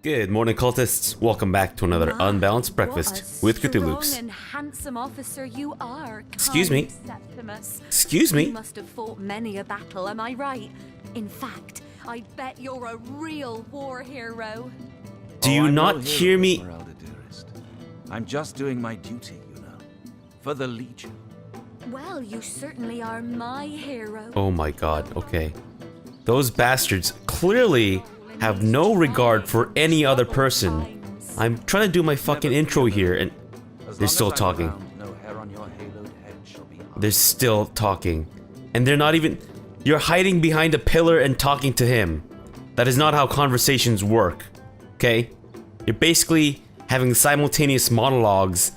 Good morning, cultists. Welcome back to another unbalanced breakfast with CthuLoops. And handsome officer you are. Excuse me. Septimus. Excuse me. You must have fought many a battle, am I right? In fact, I bet you're a real war hero. Do you not hear me? Esmeralda, dearest. I'm just doing my duty, you know, for the Legion. Well, you certainly are my hero. Oh my god, okay. Those bastards clearly have no regard for any other person. I'm trying to do my fucking intro here and they're still talking. No hair on your haloed head shall be harmed. They're still talking. And they're not even... You're hiding behind a pillar and talking to him. That is not how conversations work. Okay? You're basically having simultaneous monologues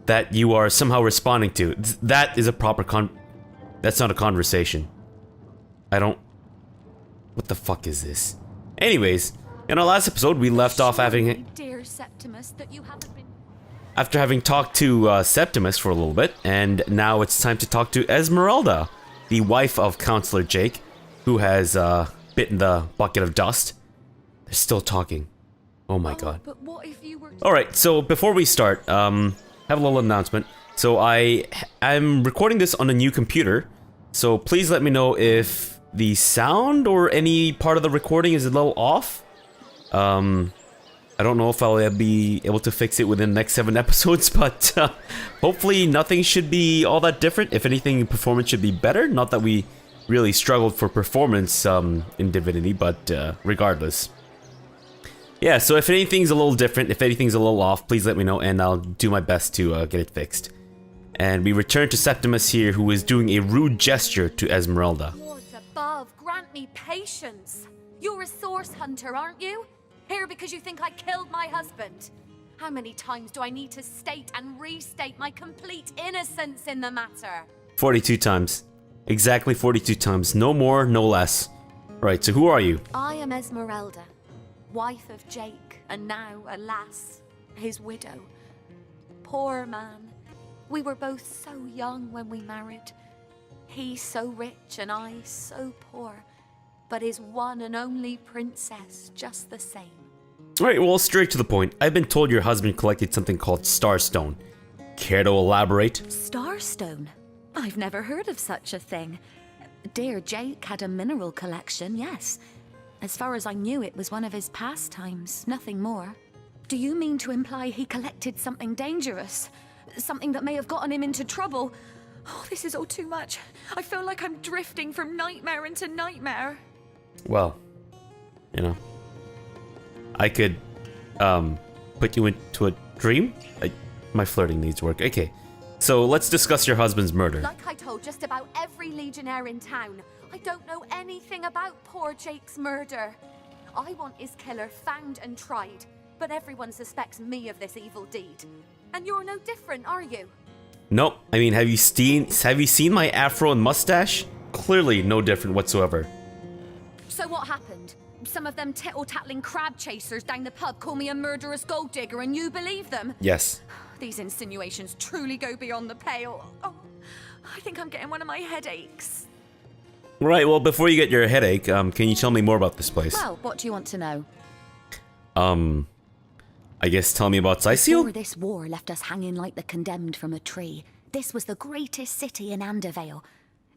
that you are somehow responding to. That is a proper That's not a conversation. I don't... What the fuck is this? Anyways, in our last episode, we left off having... Dear Septimus, that you haven't been... After having talked to Septimus for a little bit, and now it's time to talk to Esmeralda, the wife of Counselor Jake, who has bitten the bucket of dust. They're still talking. Oh my god. But what if you were... Alright, so before we start, have a little announcement. So I'm recording this on a new computer, so please let me know if the sound or any part of the recording is a little off. I don't know if I'll be able to fix it within the next 7 episodes, but hopefully nothing should be all that different. If anything, performance should be better. Not that we really struggled for performance in Divinity, but regardless. Yeah, so if anything's a little different, if anything's a little off, please let me know and I'll do my best to get it fixed. And we return to Septimus here, who is doing a rude gesture to Esmeralda. Lords above, grant me patience. You're a source hunter, aren't you? Here because you think I killed my husband. How many times do I need to state and restate my complete innocence in the matter? 42 times. Exactly 42 times. No more, no less. Right, so who are you? I am Esmeralda, wife of Jake, and now, alas, his widow. Poor man. We were both so young when we married. He so rich and I so poor. But his one and only princess just the same. Alright, well, straight to the point. I've been told your husband collected something called Starstone. Care to elaborate? Starstone? I've never heard of such a thing. Dear Jake had a mineral collection, yes. As far as I knew, it was one of his pastimes, nothing more. Do you mean to imply he collected something dangerous? Something that may have gotten him into trouble? Oh, this is all too much. I feel like I'm drifting from nightmare into nightmare. Well, you know, I could, put you into a dream? My flirting needs work. Okay, so let's discuss your husband's murder. Like I told just about every legionnaire in town, I don't know anything about poor Jake's murder. I want his killer found and tried, but everyone suspects me of this evil deed. And you're no different, are you? Nope. I mean, have you seen my afro and mustache? Clearly no different whatsoever. So what happened? Some of them tittle-tattling crab chasers down the pub call me a murderous gold digger and you believe them? Yes. These insinuations truly go beyond the pale. Oh, I think I'm getting one of my headaches. Right, well, before you get your headache, can you tell me more about this place? Well, what do you want to know? I guess tell me about Cyseal? Before this war left us hanging like the condemned from a tree, this was the greatest city in Andervale.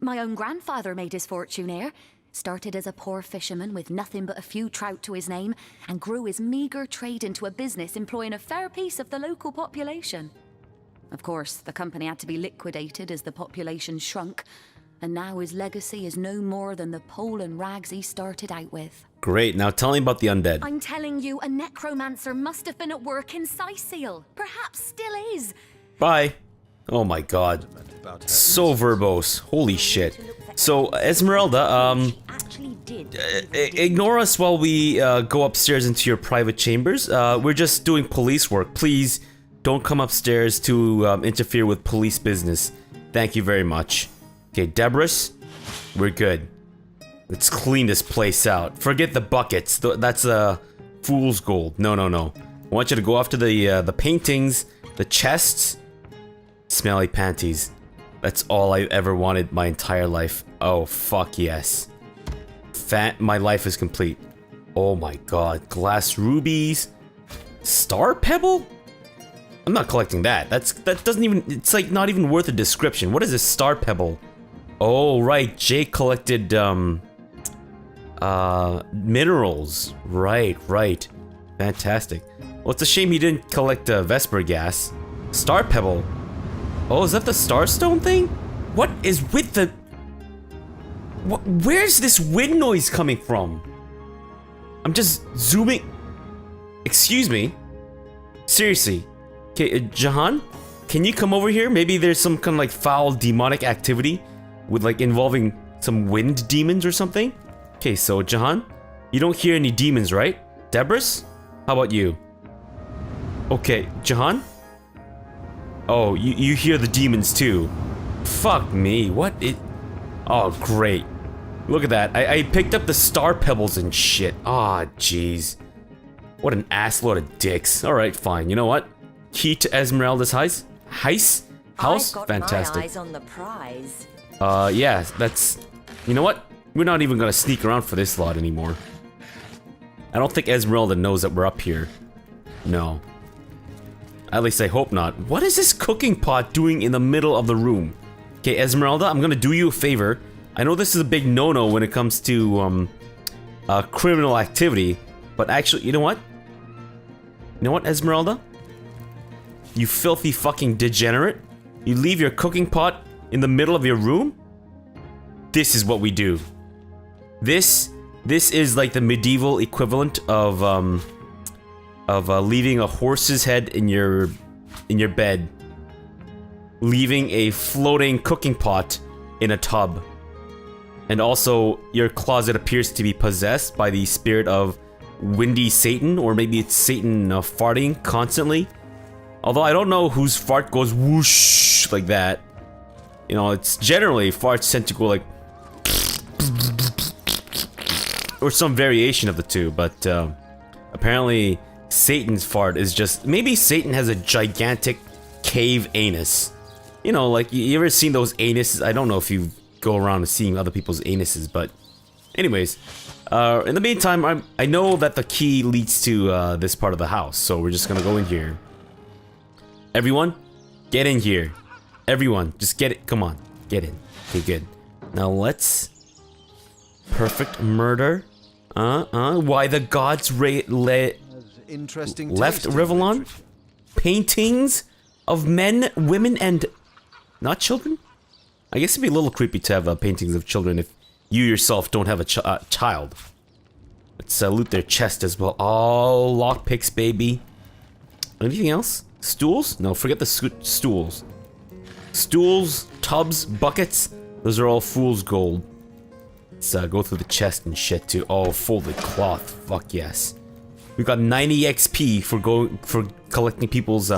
My own grandfather made his fortune here. Started as a poor fisherman with nothing but a few trout to his name, and grew his meager trade into a business employing a fair piece of the local population. Of course, the company had to be liquidated as the population shrunk, and now his legacy is no more than the pole and rags he started out with. Great, now tell me about the undead. I'm telling you, a necromancer must have been at work in Cyseal. Perhaps still is. Bye. Oh my god. So verbose. Holy shit. So, Esmeralda, ignore us while we go upstairs into your private chambers. We're just doing police work. Please don't come upstairs to interfere with police business. Thank you very much. Okay, Debris, we're good. Let's clean this place out. Forget the buckets. That's fool's gold. No, no, no. I want you to go after the paintings, the chests, smelly panties. That's all I ever wanted my entire life. Oh, fuck yes. My life is complete. Oh my god. Glass rubies, Star Pebble? I'm not collecting that. That doesn't even, it's like not even worth a description. What is a Star Pebble? Oh, right, Jake collected, minerals. Right. Fantastic. Well, it's a shame he didn't collect, Vesper gas. Star Pebble. Oh, is that the Starstone thing? What is with the... Where's this wind noise coming from? I'm just zooming... Excuse me? Seriously. Okay, Jahan? Can you come over here? Maybe there's some kind of like foul demonic activity with like involving some wind demons or something? Okay, so Jahan, you don't hear any demons, right? Debris? How about you? Okay, Jahan? Oh, you hear the demons too. Fuck me, what it... Oh, great. Look at that, I picked up the Star Pebbles and shit. Aw, jeez. What an assload of dicks. Alright, fine, you know what? Key to Esmeralda's house? House? I've got Fantastic. my eyes on the prize. Yeah, that's... You know what? We're not even gonna sneak around for this lot anymore. I don't think Esmeralda knows that we're up here. No. At least I hope not. What is this cooking pot doing in the middle of the room? Okay, Esmeralda, I'm gonna do you a favor. I know this is a big no-no when it comes to, criminal activity, but actually, you know what? You know what, Esmeralda? You filthy fucking degenerate. You leave your cooking pot in the middle of your room? This is what we do. This is like the medieval equivalent of leaving a horse's head in your bed. Leaving a floating cooking pot in a tub. And also, your closet appears to be possessed by the spirit of Windy Satan, or maybe it's Satan farting constantly. Although I don't know whose fart goes whoosh like that. You know, it's generally farts tend to go like... or some variation of the two, but apparently Satan's fart is just... Maybe Satan has a gigantic cave anus. You know, like, you ever seen those anuses? I don't know if you go around seeing other people's anuses, but... Anyways, in the meantime, I know that the key leads to this part of the house, so we're just gonna go in here. Everyone, get in here. Everyone, just get it. Come on, get in. Okay, good. Now let's... Perfect murder. Why the gods left Rivellon? Paintings of men, women, and... Not children? I guess it'd be a little creepy to have paintings of children if you yourself don't have a child. Let's loot their chest as well. Oh, lockpicks, baby. Anything else? Stools? No, forget the stools. Stools, tubs, buckets. Those are all fool's gold. Let's go through the chest and shit too. Oh, folded cloth. Fuck yes. We got 90 XP for collecting people's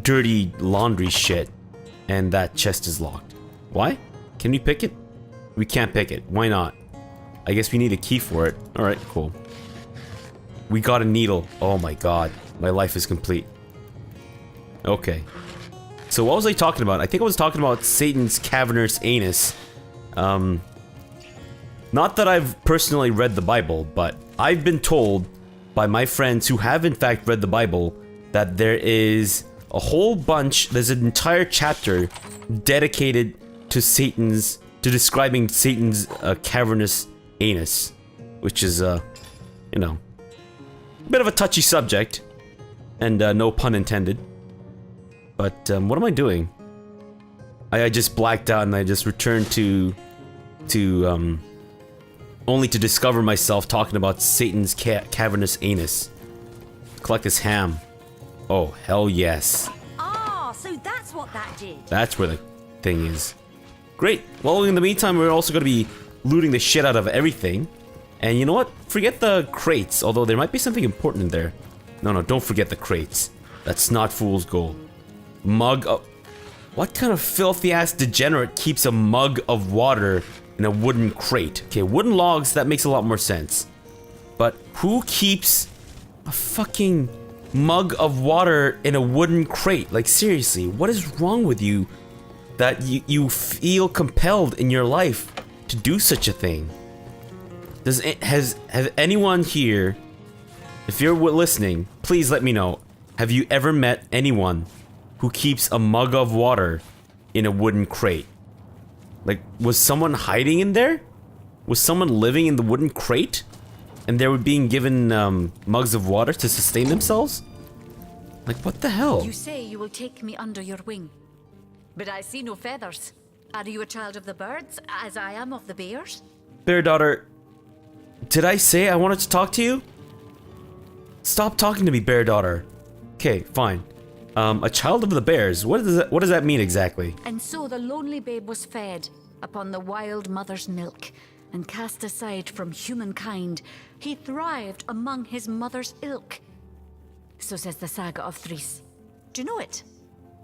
dirty laundry shit. And that chest is locked. Why? Can we pick it? We can't pick it. Why not? I guess we need a key for it. Alright, cool. We got a needle. Oh my god. My life is complete. Okay. So what was I talking about? I think I was talking about Satan's cavernous anus. Not that I've personally read the Bible, but I've been told by my friends who have in fact read the Bible that there is a whole bunch, there's an entire chapter dedicated to describing Satan's cavernous anus, which is, you know, a bit of a touchy subject, and no pun intended. But what am I doing? I just blacked out and I just returned to only to discover myself talking about Satan's cavernous anus. Collect this ham. Oh, hell yes. Ah, so that's what that did. That's where the thing is. Great. Well, in the meantime, we're also going to be looting the shit out of everything. And you know what? Forget the crates, although there might be something important in there. No, don't forget the crates. That's not fool's gold. Mug of... What kind of filthy-ass degenerate keeps a mug of water in a wooden crate? Okay, wooden logs, that makes a lot more sense. But who keeps a fucking mug of water in a wooden crate? Like, seriously, what is wrong with you that you feel compelled in your life to do such a thing? Has anyone here if you're listening, please let me know. Have you ever met anyone who keeps a mug of water in a wooden crate? Like, was someone hiding in there? Was someone living in the wooden crate? And they were being given mugs of water to sustain themselves? Like, what the hell? You say you will take me under your wing, but I see no feathers. Are you a child of the birds, as I am of the bears? Bear daughter, did I say I wanted to talk to you? Stop talking to me, bear daughter. Okay, fine. A child of the bears. What does that mean exactly? And so the lonely babe was fed upon the wild mother's milk, and cast aside from humankind, he thrived among his mother's ilk. So says the saga of Threes. Do you know it?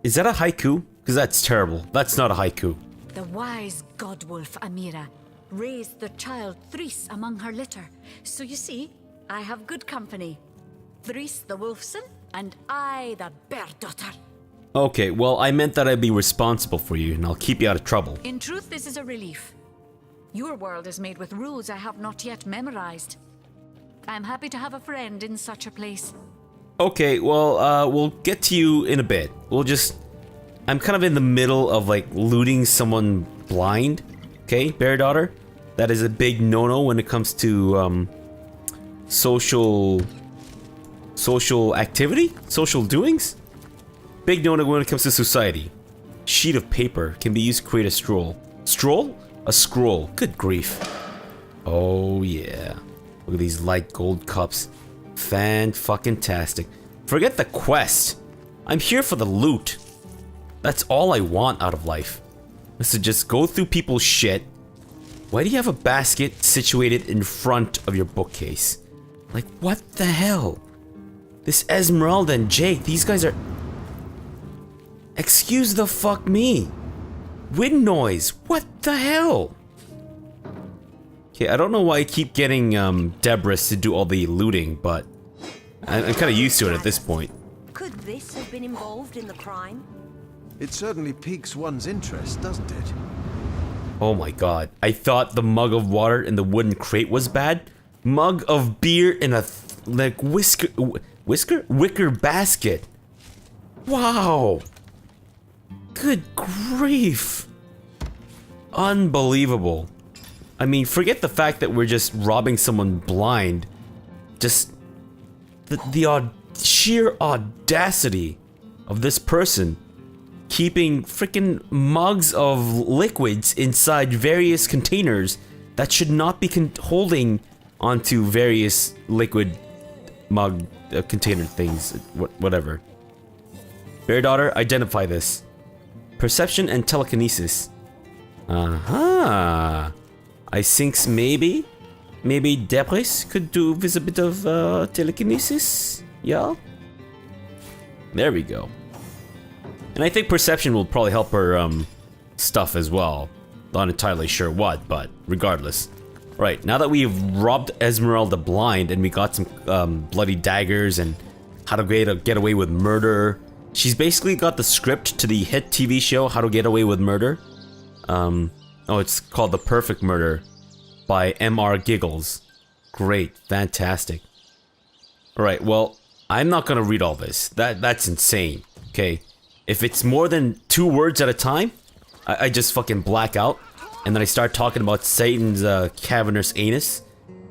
Is that a haiku? Because that's terrible. That's not a haiku. The wise godwolf Amira raised the child Threes among her litter. So you see, I have good company. Threes the wolfson, and I the bear daughter. Okay, well, I meant that I'd be responsible for you, and I'll keep you out of trouble. In truth, this is a relief. Your world is made with rules I have not yet memorized. I am happy to have a friend in such a place. Okay, well, we'll get to you in a bit. I'm kind of in the middle of, like, looting someone blind. Okay, bear daughter? That is a big no-no when it comes to, social activity? Social doings? Big no-no when it comes to society. Sheet of paper can be used to create a scroll. Stroll? A scroll. Good grief. Oh, yeah. Look at these light gold cups. Fan-fucking-tastic. Forget the quest. I'm here for the loot. That's all I want out of life. Is to just go through people's shit. Why do you have a basket situated in front of your bookcase? Like, what the hell? This Esmeralda and Jake, these guys are... Excuse the fuck me. Wind noise. What the hell? Okay, I don't know why I keep getting Debris to do all the looting, but I'm kind of used to it at this point. Could this have been involved in the crime? It certainly piques one's interest, doesn't it? Oh my god. I thought the mug of water in the wooden crate was bad. Mug of beer in a wicker basket. Wow. Good grief. Unbelievable. I mean, forget the fact that we're just robbing someone blind. Just the sheer audacity of this person keeping freaking mugs of liquids inside various containers that should not be holding onto various liquid mug container things, whatever. Bear daughter, identify this. Perception and telekinesis. I think maybe Debris could do with a bit of telekinesis. Yeah. There we go. And I think perception will probably help her stuff as well. Not entirely sure what, but regardless. Right, now that we've robbed Esmeralda blind and we got some bloody daggers and how to get away with murder. She's basically got the script to the hit TV show How to Get Away with Murder. Oh, it's called The Perfect Murder by M.R. Giggles. Great, fantastic. Alright, well, I'm not gonna read all this. That's insane, okay? If it's more than 2 words at a time, I just fucking black out. And then I start talking about Satan's cavernous anus.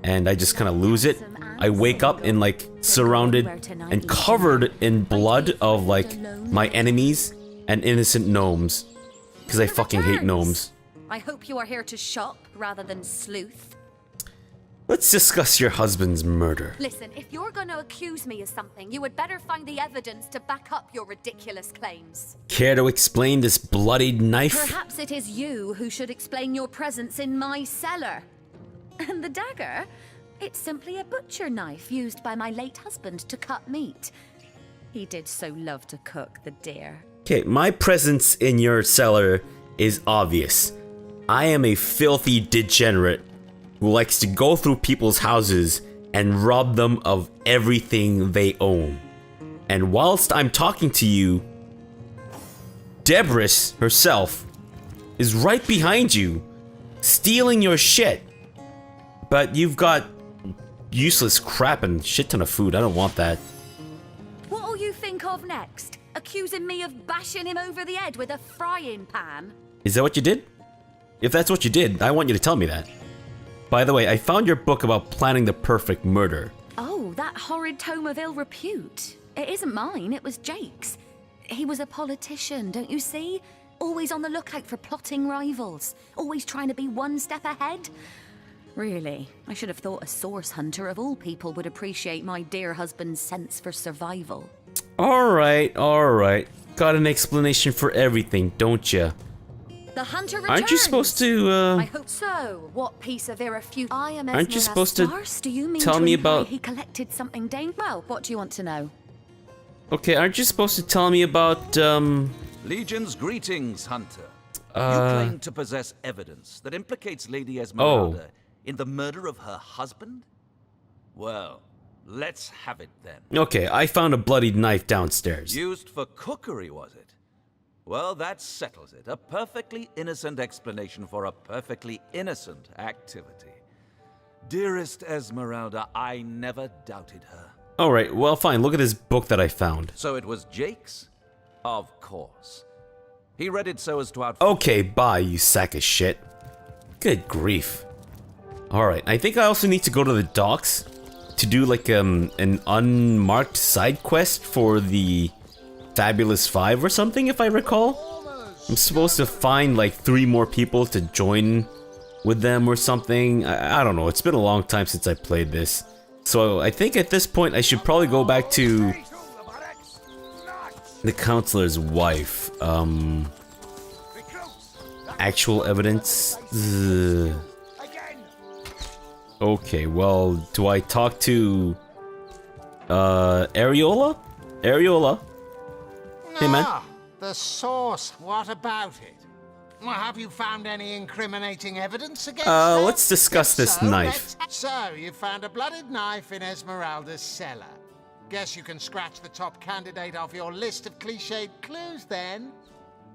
And I just kind of lose it. I wake up in like surrounded and covered in blood of like my enemies and innocent gnomes. Because I fucking hate gnomes. I hope you are here to shop rather than sleuth. Let's discuss your husband's murder. Listen, if you're going to accuse me of something, you would better find the evidence to back up your ridiculous claims. Care to explain this bloodied knife? Perhaps it is you who should explain your presence in my cellar. And the dagger? It's simply a butcher knife used by my late husband to cut meat. He did so love to cook, the dear. Okay, my presence in your cellar is obvious. I am a filthy degenerate who likes to go through people's houses and rob them of everything they own. And whilst I'm talking to you, Debris herself is right behind you, stealing your shit. But you've got useless crap and shit ton of food. I don't want that. What'll you think of next? Accusing me of bashing him over the head with a frying pan? Is that what you did? If that's what you did, I want you to tell me that. By the way, I found your book about planning the perfect murder. Oh, that horrid tome of ill repute. It isn't mine, it was Jake's. He was a politician, don't you see? Always on the lookout for plotting rivals. Always trying to be one step ahead. Really, I should have thought a source hunter of all people would appreciate my dear husband's sense for survival. Alright, alright. Got an explanation for everything, don't ya? The hunter returns. Aren't you supposed to, I hope so. What piece of irrefutable... I am Aren't you supposed to Do you mean tell me about... he collected something Well, what do you want to know? Okay, aren't you supposed to tell me about, Legion's greetings, Hunter. You claim to possess evidence that implicates Lady Esmeralda in the murder of her husband? Well, let's have it then. Okay, I found a bloodied knife downstairs. Used for cookery, was it? Well, that settles it. A perfectly innocent explanation for a perfectly innocent activity. Dearest Esmeralda, I never doubted her. Alright, well fine, look at this book that I found. So it was Jake's? Of course. He read it so as to Okay, bye, you sack of shit. Good grief. Alright, I think I also need to go to the docks to do like an unmarked side quest for the Fabulous Five or something, if I recall. I'm supposed to find like 3 more people to join with them or something. I don't know, it's been a long time since I played this. So I think at this point I should probably go back to the counselor's wife. Actual evidence? Ugh. Okay, well, do I talk to Areola? Areola? Hey man. The source, what about it? Well, have you found any incriminating evidence against her? Let's discuss this knife. So, you found a blooded knife in Esmeralda's cellar. Guess you can scratch the top candidate off your list of cliched clues then.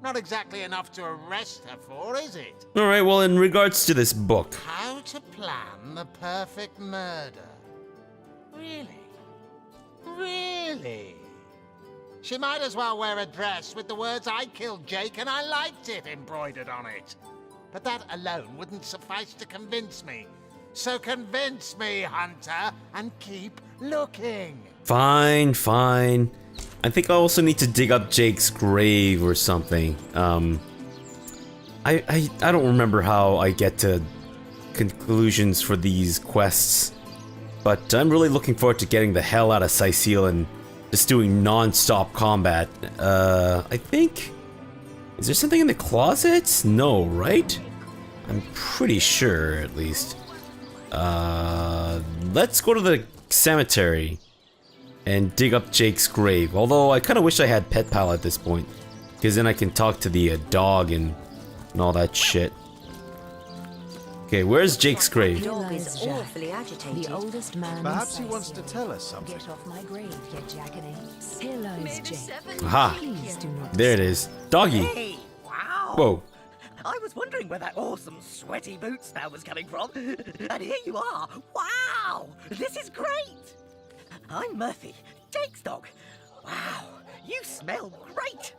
Not exactly enough to arrest her for, is it? Alright, well, in regards to this book. How to plan the perfect murder. Really? Really? She might as well wear a dress with the words "I killed Jake and I liked it" embroidered on it. But that alone wouldn't suffice to convince me. So convince me, Hunter, and keep looking. Fine, fine. I think I also need to dig up Jake's grave or something. I don't remember how I get to conclusions for these quests. But I'm really looking forward to getting the hell out of Sicile and just doing non-stop combat. I think... Is there something in the closets? No, right? I'm pretty sure, at least. Let's go to the cemetery and dig up Jake's grave. Although, I kind of wish I had Pet Pal at this point. Because then I can talk to the dog and all that shit. Okay, where's Jake's grave? The dog is awfully agitated. The oldest man. Perhaps he wants to tell us something. Get off my grave, you jackanapes. Here lies Jake. Aha! Please do not. There it is. Doggy! Hey, wow! Whoa. I was wondering where that awesome sweaty boot smell was coming from. And here you are. Wow! This is great! I'm Murphy, Jake's dog. Wow, you smell great!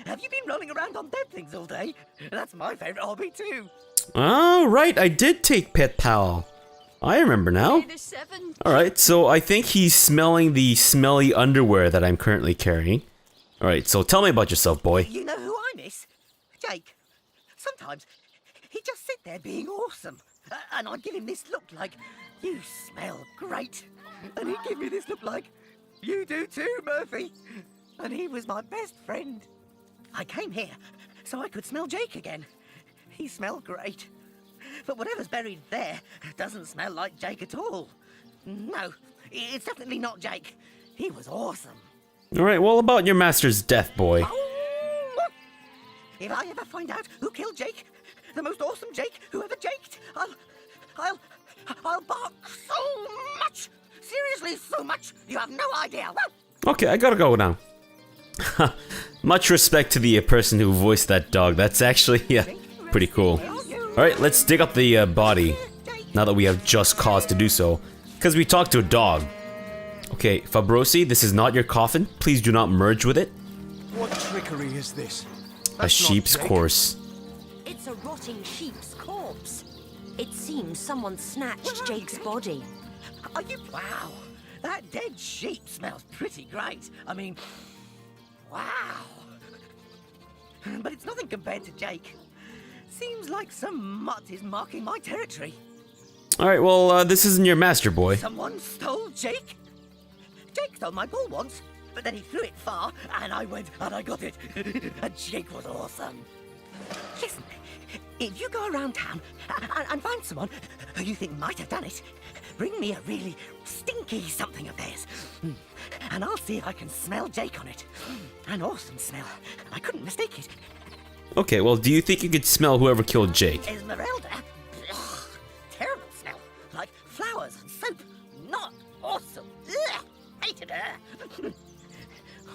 Have you been rolling around on dead things all day? That's my favorite hobby too. Oh, right, I did take Pet Pal. I remember now. Alright, so I think he's smelling the smelly underwear that I'm currently carrying. Alright, so tell me about yourself, boy. You know who I miss? Jake. Sometimes he'd just sit there being awesome. And I'd give him this look like, you smell great. And he'd give me this look like, you do too, Murphy. And he was my best friend. I came here so I could smell Jake again. He smelled great. But whatever's buried there doesn't smell like Jake at all. No, it's definitely not Jake. He was awesome. Alright, well, about your master's death, boy. If I ever find out who killed Jake, the most awesome Jake who ever jaked, I'll bark so much. Seriously, so much. You have no idea. Okay, I gotta go now. Much respect to the person who voiced that dog. That's actually, pretty cool. Alright, let's dig up the body. Now that we have just cause to do so. Because we talked to a dog. Okay, Fabrosi, this is not your coffin. Please do not merge with it. What trickery is this? A sheep's corpse. It's a rotting sheep's corpse. It seems someone snatched Jake's body. Are you... Wow. That dead sheep smells pretty great. I mean... Wow. But it's nothing compared to Jake. Seems like some mutt is marking my territory. Alright, well, this isn't your master, boy. Someone stole Jake? Jake stole my ball once, but then he threw it far, and I went and I got it. And Jake was awesome. Listen, if you go around town and find someone who you think might have done it, bring me a really stinky something of theirs. And I'll see if I can smell Jake on it. An awesome smell. I couldn't mistake it. Okay, well, do you think you could smell whoever killed Jake? Esmeralda? Ugh, terrible smell. Like flowers and soap. Not awesome. Ugh, hated her.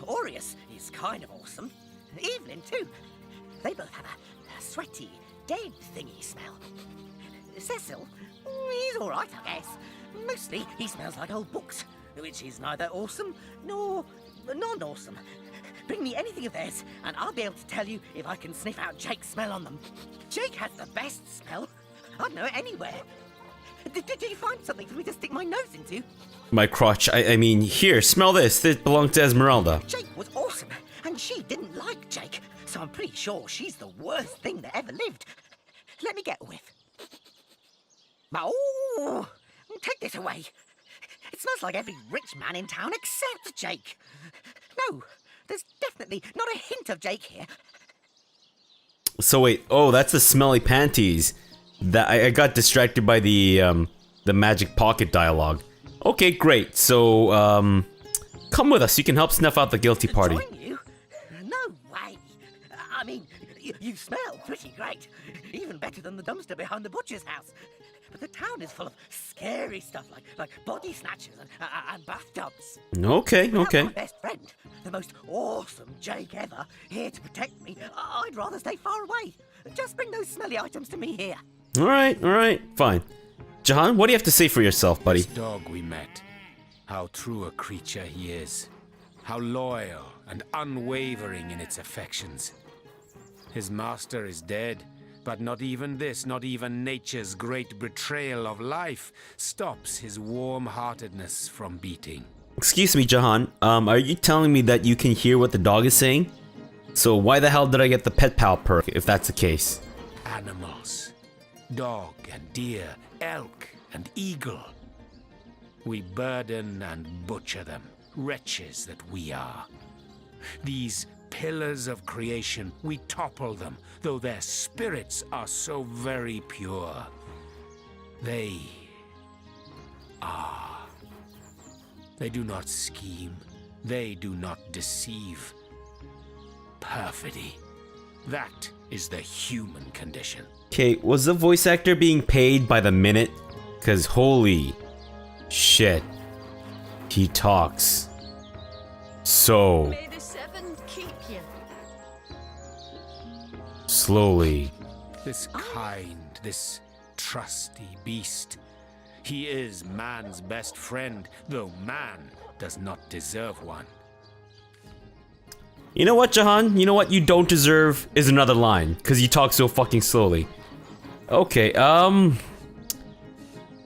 Aureus is kind of awesome. Evelyn, too. They both have a sweaty, dead thingy smell. Cecil, he's alright, I guess. Mostly, he smells like old books, which is neither awesome nor non-awesome. Bring me anything of theirs, and I'll be able to tell you if I can sniff out Jake's smell on them. Jake has the best smell. I'd know it anywhere. Did you find something for me to stick my nose into? My crotch. I mean, here, smell this. This belonged to Esmeralda. Jake was awesome, and she didn't like Jake, so I'm pretty sure she's the worst thing that ever lived. Let me get a whiff. Oh, take this away. It smells like every rich man in town except Jake. No, there's definitely not a hint of Jake here. So wait, oh, that's the smelly panties. That I got distracted by the magic pocket dialogue. Okay, great. So, come with us. You can help snuff out the guilty party. Join you? No way. I mean, you smell pretty great. Even better than the dumpster behind the butcher's house. But the town is full of scary stuff like body snatchers and bathtubs. Okay, okay. Without my best friend, the most awesome Jake ever, here to protect me, I'd rather stay far away. Just bring those smelly items to me here. Alright, fine. Jahan, what do you have to say for yourself, buddy? This dog we met, how true a creature he is. How loyal and unwavering in its affections. His master is dead, but not even this, not even nature's great betrayal of life, stops his warm-heartedness from beating. Excuse me, Jahan. Are you telling me that you can hear what the dog is saying? So why the hell did I get the pet pal perk, if that's the case? Animals. Dog and deer, elk and eagle. We burden and butcher them, wretches that we are. These pillars of creation, we topple them, though their spirits are so very pure. They are. They do not scheme. They do not deceive. Perfidy. That is the human condition. Okay, was the voice actor being paid by the minute? Cause holy shit. He talks. So May the seven keep you. slowly. This kind, this trusty beast. He is man's best friend, though man does not deserve one. You know what, Jahan? You know what you don't deserve is another line, because you talk so fucking slowly. Okay,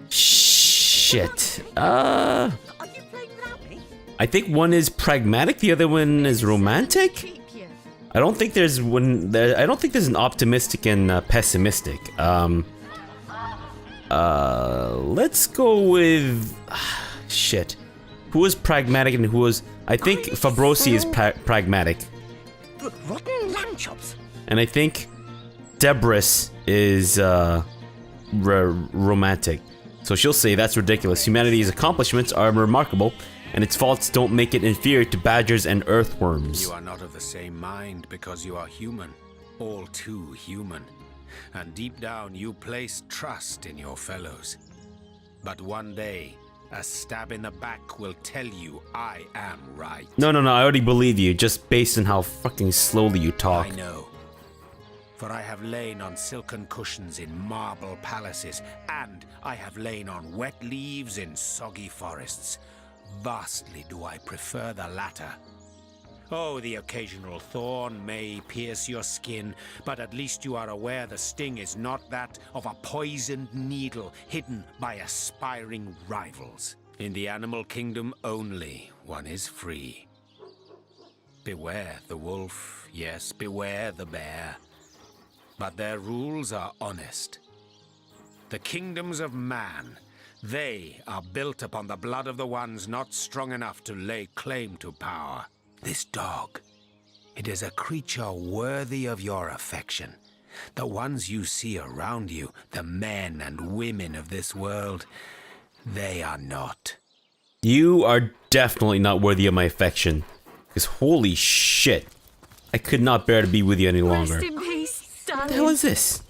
shit. Are you playing without me? I think one is pragmatic, the other one is romantic? Keep you. I don't think there's one there. I don't think there's an optimistic and pessimistic. Let's go with shit. Who is pragmatic and who is? I think Fabrosi is pragmatic, Rotten lamb chops. and I think Debris is romantic. So she'll say that's ridiculous. Humanity's accomplishments are remarkable, and its faults don't make it inferior to badgers and earthworms. You are not of the same mind because you are human, all too human. And deep down you place trust in your fellows. But one day, a stab in the back will tell you I am right. No, I already believe you, just based on how fucking slowly you talk. I know. For I have lain on silken cushions in marble palaces, and I have lain on wet leaves in soggy forests. Vastly do I prefer the latter. Oh, the occasional thorn may pierce your skin, but at least you are aware the sting is not that of a poisoned needle hidden by aspiring rivals. In the animal kingdom only, one is free. Beware the wolf, yes, beware the bear. But their rules are honest. The kingdoms of man, they are built upon the blood of the ones not strong enough to lay claim to power. This dog, it is a creature worthy of your affection. The ones you see around you, the men and women of this world, they are not. You are definitely not worthy of my affection. Because holy shit, I could not bear to be with you any longer. Rest in peace, darling. What the hell is this?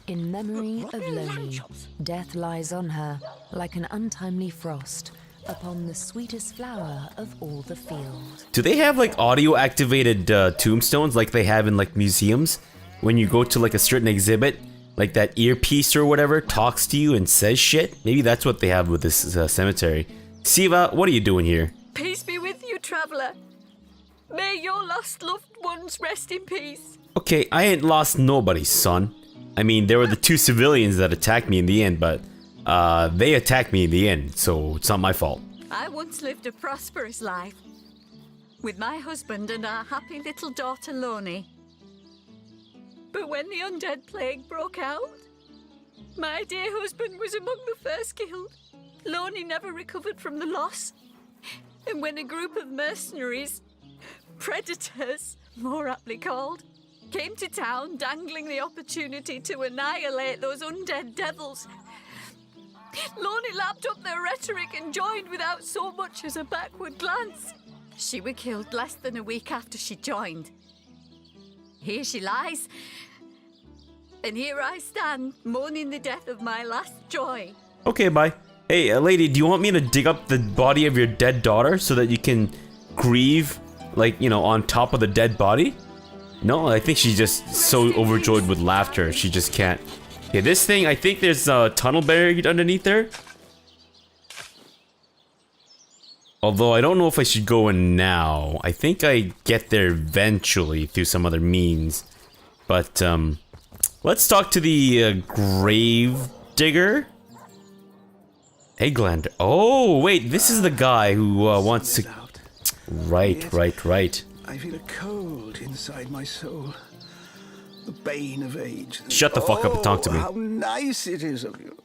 In memory of Loni, death lies on her like an untimely frost upon the sweetest flower of all the field. Do they have like audio activated tombstones like they have in like museums? When you go to like a certain exhibit, like that earpiece or whatever talks to you and says shit? Maybe that's what they have with this cemetery. Siva, what are you doing here? Peace be with you, traveller. May your lost loved ones rest in peace. Okay, I ain't lost nobody, son. I mean, there were the two civilians that attacked me in the end, but they attacked me in the end, so it's not my fault. I once lived a prosperous life with my husband and our happy little daughter Loni. But when the undead plague broke out, my dear husband was among the first killed. Loni never recovered from the loss. And when a group of mercenaries, predators, more aptly called, came to town dangling the opportunity to annihilate those undead devils, Loni lapped up their rhetoric and joined without so much as a backward glance. She was killed less than a week after she joined. Here she lies, and here I stand, mourning the death of my last joy. Okay, bye. Hey, lady, do you want me to dig up the body of your dead daughter so that you can grieve, like, you know, on top of the dead body? No, I think she's just so overjoyed with laughter, she just can't. Okay, this thing, I think there's a tunnel buried underneath there. Although I don't know if I should go in now. I think I get there eventually through some other means. But, let's talk to the grave digger. Egglander. Oh, wait, this is the guy who wants to... Right. I feel a cold inside my soul. The bane of age. Shut the fuck up and talk to me. How nice it is of you.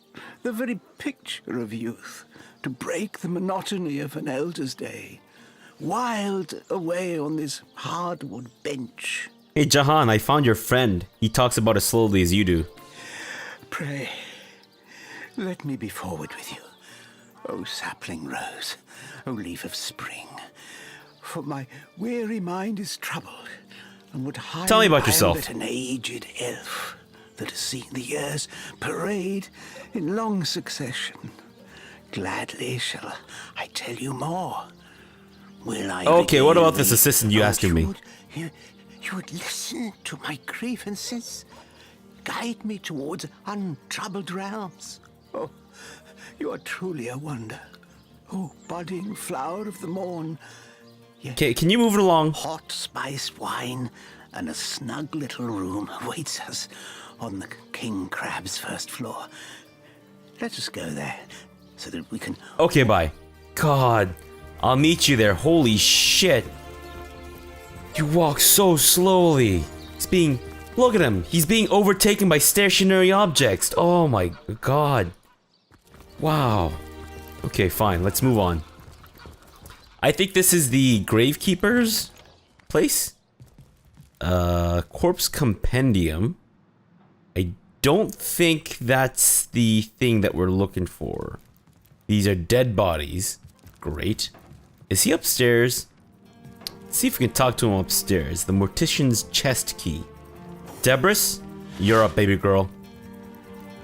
The very picture of youth. To break the monotony of an elder's day. Wild away on this hardwood bench. Hey, Jahan, I found your friend. He talks about as slowly as you do. Pray, let me be forward with you. O sapling rose, O leaf of spring. For my weary mind is troubled, and would hide Tell me about yourself. but an aged elf that has seen the years parade in long succession. Gladly shall I tell you more. Will I? Okay, what about this assistant you asking me? You would listen to my grievances, guide me towards untroubled realms. Oh, you are truly a wonder. Oh, budding flower of the morn. Okay, can you move it along? Hot spiced wine and a snug little room awaits us on the King Crab's first floor. Let us go there so that we can... Okay, bye. God, I'll meet you there. Holy shit. You walk so slowly. Look at him. He's being overtaken by stationary objects. Oh my god. Wow. Okay, fine. Let's move on. I think this is the Gravekeeper's place. Corpse Compendium. I don't think that's the thing that we're looking for. These are dead bodies. Great. Is he upstairs? Let's see if we can talk to him upstairs. The Mortician's chest key. Debris, you're up, baby girl.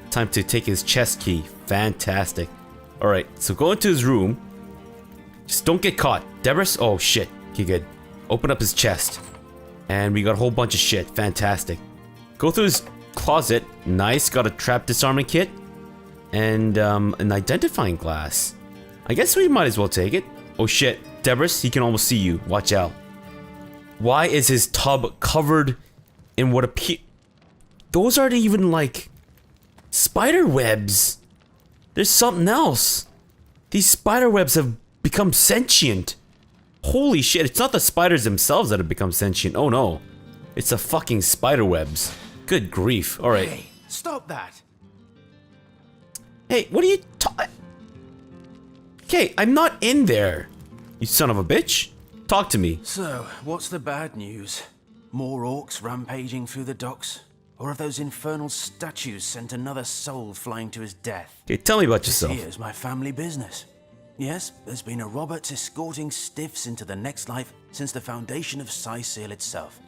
Time to take his chest key. Fantastic. Alright, so go into his room. Just don't get caught. Debris? Oh shit. Okay, good. Open up his chest. And we got a whole bunch of shit. Fantastic. Go through his closet. Nice, got a trap disarming kit. And an identifying glass. I guess we might as well take it. Oh shit, Debris, he can almost see you. Watch out. Why is his tub covered in what appear... Those aren't even like... spider webs. There's something else. These spider webs have become sentient. Holy shit, it's not the spiders themselves that have become sentient. Oh no. It's the fucking spider webs. Good grief. Alright. Hey, stop that. Hey, what are you Okay, I'm not in there. You son of a bitch. Talk to me. So, what's the bad news? More orcs rampaging through the docks? Or have those infernal statues sent another soul flying to his death? Okay, tell me about yourself. Here's my family business. Yes, there's been a Roberts escorting stiffs into the next life since the foundation of Seal itself.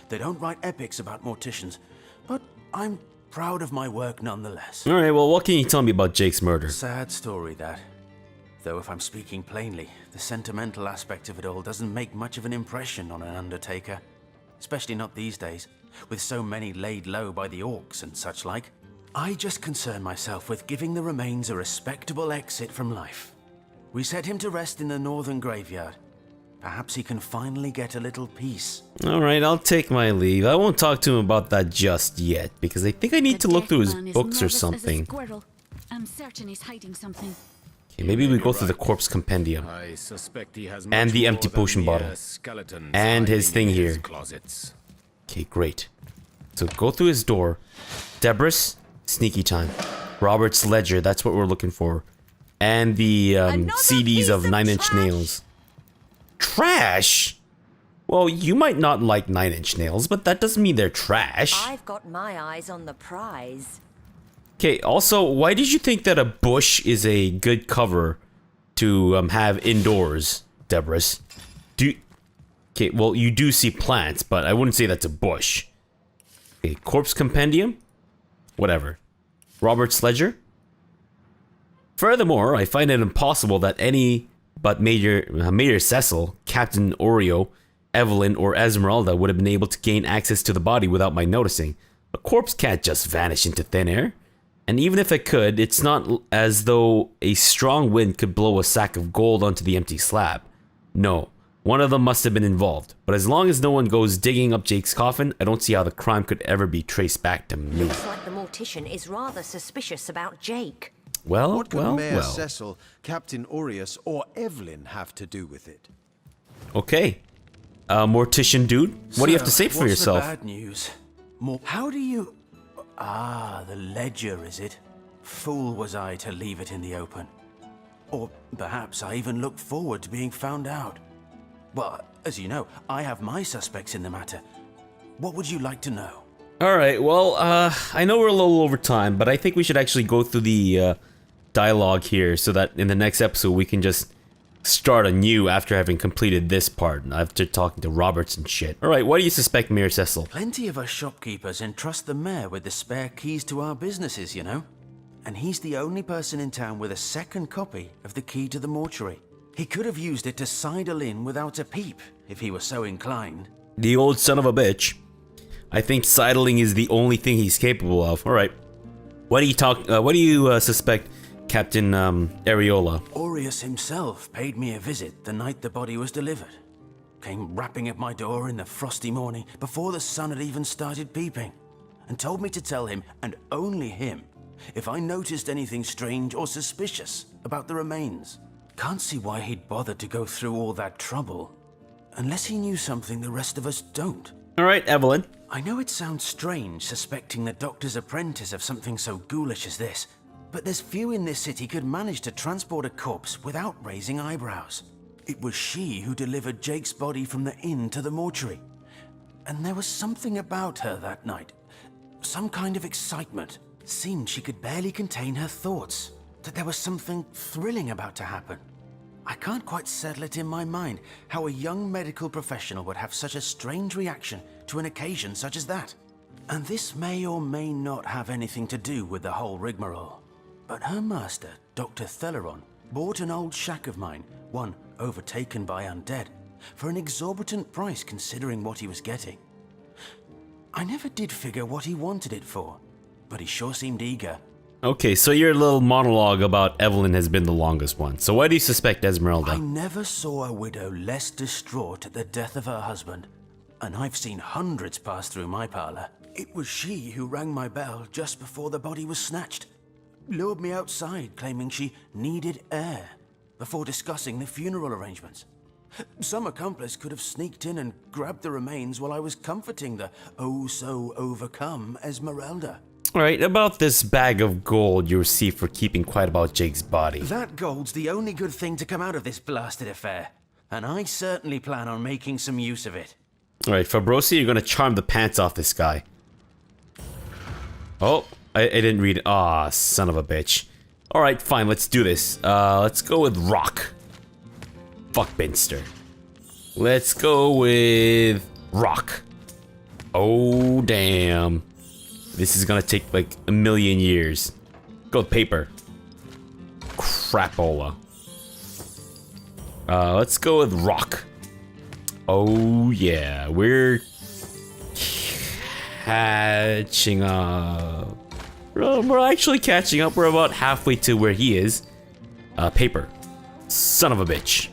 They don't write epics about morticians, but I'm proud of my work nonetheless. Alright, well, what can you tell me about Jake's murder? Sad story, that. Though if I'm speaking plainly, the sentimental aspect of it all doesn't make much of an impression on an undertaker. Especially not these days, with so many laid low by the orcs and such like. I just concern myself with giving the remains a respectable exit from life. We set him to rest in the northern graveyard. Perhaps he can finally get a little peace. Alright, I'll take my leave. I won't talk to him about that just yet, because I think I need to look through his books or something. I'm certain he's hiding something. Okay, maybe we go through the corpse compendium. I suspect he has And the empty potion bottle. And his thing here. Closets. Okay, great. So go through his door. Debris, sneaky time. Robert's ledger, that's what we're looking for. And the CDs of Nine Inch Nails. Trash? Well, you might not like Nine Inch Nails, but that doesn't mean they're trash. I've got my eyes on the prize. Okay, also, why did you think that a bush is a good cover to have indoors, Debris? Okay, well, you do see plants, but I wouldn't say that's a bush. Okay, corpse compendium? Whatever. Robert's ledger? Furthermore, I find it impossible that any but Major Cecil, Captain Oreo, Evelyn, or Esmeralda would have been able to gain access to the body without my noticing. A corpse can't just vanish into thin air. And even if it could, it's not as though a strong wind could blow a sack of gold onto the empty slab. No, one of them must have been involved. But as long as no one goes digging up Jake's coffin, I don't see how the crime could ever be traced back to me. Looks like the mortician is rather suspicious about Jake. Well, What could Mayor Cecil, Captain Aureus, or Evelyn have to do with it? Okay. Mortician dude, what do you have to say for yourself? What's the bad news? How do you... Ah, the ledger, is it? Fool was I to leave it in the open. Or perhaps I even looked forward to being found out. Well, as you know, I have my suspects in the matter. What would you like to know? Alright, well, I know we're a little over time, but I think we should actually go through the dialogue here so that in the next episode we can just start anew after having completed this part, after talking to Roberts and shit. Alright, why do you suspect Mayor Cecil? Plenty of us shopkeepers entrust the mayor with the spare keys to our businesses, you know? And he's the only person in town with a second copy of the key to the mortuary. He could have used it to sidle in without a peep, if he were so inclined. The old son of a bitch. I think sidling is the only thing he's capable of. Alright. What do you suspect Captain Areola? Aureus himself paid me a visit the night the body was delivered. Came rapping at my door in the frosty morning before the sun had even started peeping, and told me to tell him, and only him, if I noticed anything strange or suspicious about the remains. Can't see why he'd bothered to go through all that trouble, unless he knew something the rest of us don't. Alright, Evelyn. I know it sounds strange suspecting the doctor's apprentice of something so ghoulish as this, but there's few in this city could manage to transport a corpse without raising eyebrows. It was she who delivered Jake's body from the inn to the mortuary. And there was something about her that night. Some kind of excitement. Seemed she could barely contain her thoughts. That there was something thrilling about to happen. I can't quite settle it in my mind how a young medical professional would have such a strange reaction to an occasion such as that. And this may or may not have anything to do with the whole rigmarole. But her master, Dr. Theleron, bought an old shack of mine, one overtaken by undead, for an exorbitant price considering what he was getting. I never did figure what he wanted it for, but he sure seemed eager. Okay, so your little monologue about Evelyn has been the longest one. So why do you suspect Esmeralda? I never saw a widow less distraught at the death of her husband, and I've seen hundreds pass through my parlor. It was she who rang my bell just before the body was snatched. Lured me outside, claiming she needed air, before discussing the funeral arrangements. Some accomplice could have sneaked in and grabbed the remains while I was comforting the oh-so-overcome Esmeralda. Alright, about this bag of gold you received for keeping quiet about Jake's body. That gold's the only good thing to come out of this blasted affair, and I certainly plan on making some use of it. Alright, Fabrosi, you're gonna charm the pants off this guy. Oh, I didn't read it. Ah, son of a bitch. Alright, fine, let's do this. Let's go with Rock. Fuckbinster. Let's go with Rock. Oh, damn. This is gonna take like a million years. Go with Paper. Crapola. Let's go with Rock. Oh, yeah, we're catching up. We're actually catching up. We're about halfway to where he is. Paper. Son of a bitch.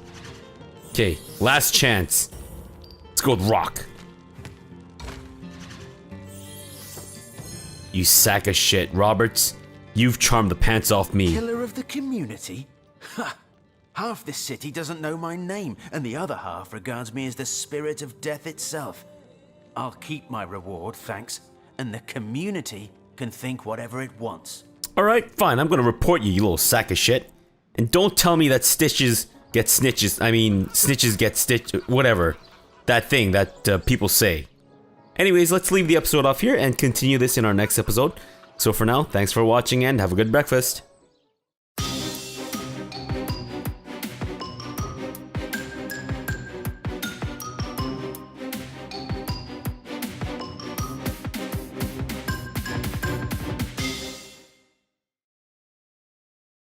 Okay, last chance. Let's go with Rock. You sack of shit, Roberts. You've charmed the pants off me. Killer of the community? Ha! Half this city doesn't know my name, and the other half regards me as the spirit of death itself. I'll keep my reward, thanks, and the community can think whatever it wants. Alright, fine, I'm gonna report you, you little sack of shit. And don't tell me that stitches get snitches, I mean, snitches get stitched, whatever. That thing that people say. Anyways, let's leave the episode off here and continue this in our next episode. So for now, thanks for watching and have a good breakfast.